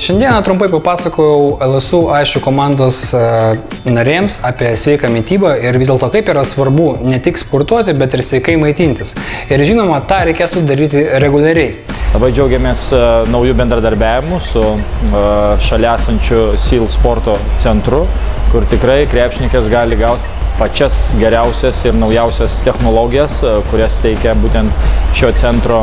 Šiandieną trumpai papasakojau LSU Aišku komandos narėms apie sveiką mitybą ir vis dėlto kaip yra svarbu ne tik sportuoti, bet ir sveikai maitintis. Ir žinoma, tą reikėtų daryti reguliariai. Labai džiaugiamės naujų bendradarbiavimų su šalia esančiu SEAL sporto centru, kur tikrai krepšininkas gali gauti pačias geriausias ir naujausias technologijas, kurias teikia būtent šio centro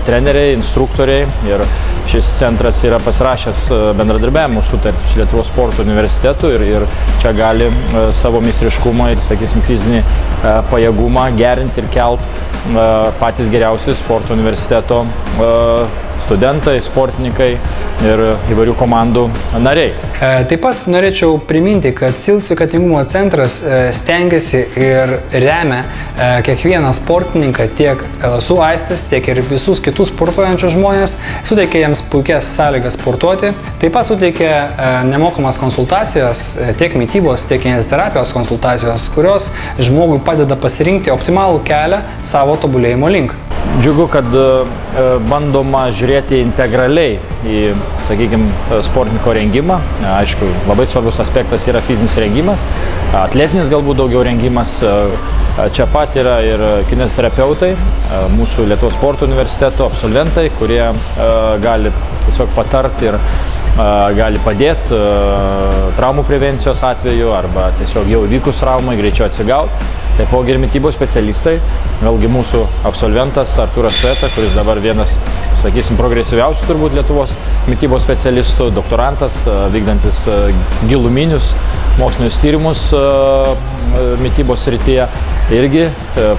treneriai, instruktoriai. Ir šis centras yra pasirašęs bendradarbiavimo sutartį su Lietuvos sporto universitetu ir čia gali savo meistriškumą ir, sakysim, fizinį pajėgumą gerinti ir kelt patys geriausi sporto universiteto studentai, sportininkai ir įvairių komandų nariai. Taip pat norėčiau priminti, kad SEAL sveikatingumo centras stengiasi ir remia kiekvieną sportininką, tiek LSU Aistis, tiek ir visus kitus sportuojančius žmonės, suteikia jiems puikias sąlygas sportuoti, taip pat suteikia nemokamas konsultacijas, tiek mitybos, tiek kineziterapijos konsultacijos, kurios žmogui padeda pasirinkti optimalų kelią savo tobulėjimo link. Džiugu, kad bandoma žiūrėti integraliai į, sakykime, sportininko rengimą. Aišku, labai svarbus aspektas yra fizinis rengimas, atletinis galbūt daugiau rengimas. Čia pat yra ir kineziterapeutai, mūsų Lietuvos sporto universiteto absolventai, kurie gali tiesiog patarti ir gali padėti traumų prevencijos atveju arba tiesiog jau įvykus traumai greičiau atsigauti. Taipogi ir mitybos specialistai, vėlgi mūsų absolventas Artūras Sveta, kuris dabar vienas, sakysim, progresyviausių turbūt Lietuvos mitybos specialistų, doktorantas, vykdantis giluminius mokslinius tyrimus mitybos srityje, irgi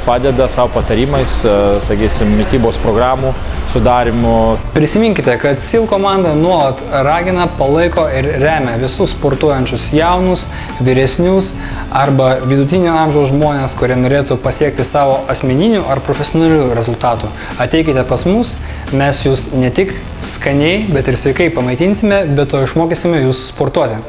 padeda savo patarimais, sakysim, mitybos programų sudarimu. Prisiminkite, kad SEAL komanda nuolat ragina, palaiko ir remia visus sportuojančius jaunus, vyresnius arba vidutinio amžiaus žmonės, kurie norėtų pasiekti savo asmeninių ar profesionalių rezultatų. Ateikite pas mus, mes jūs ne tik skaniai, bet ir sveikai pamaitinsime, bet to išmokysime jūs sportuoti.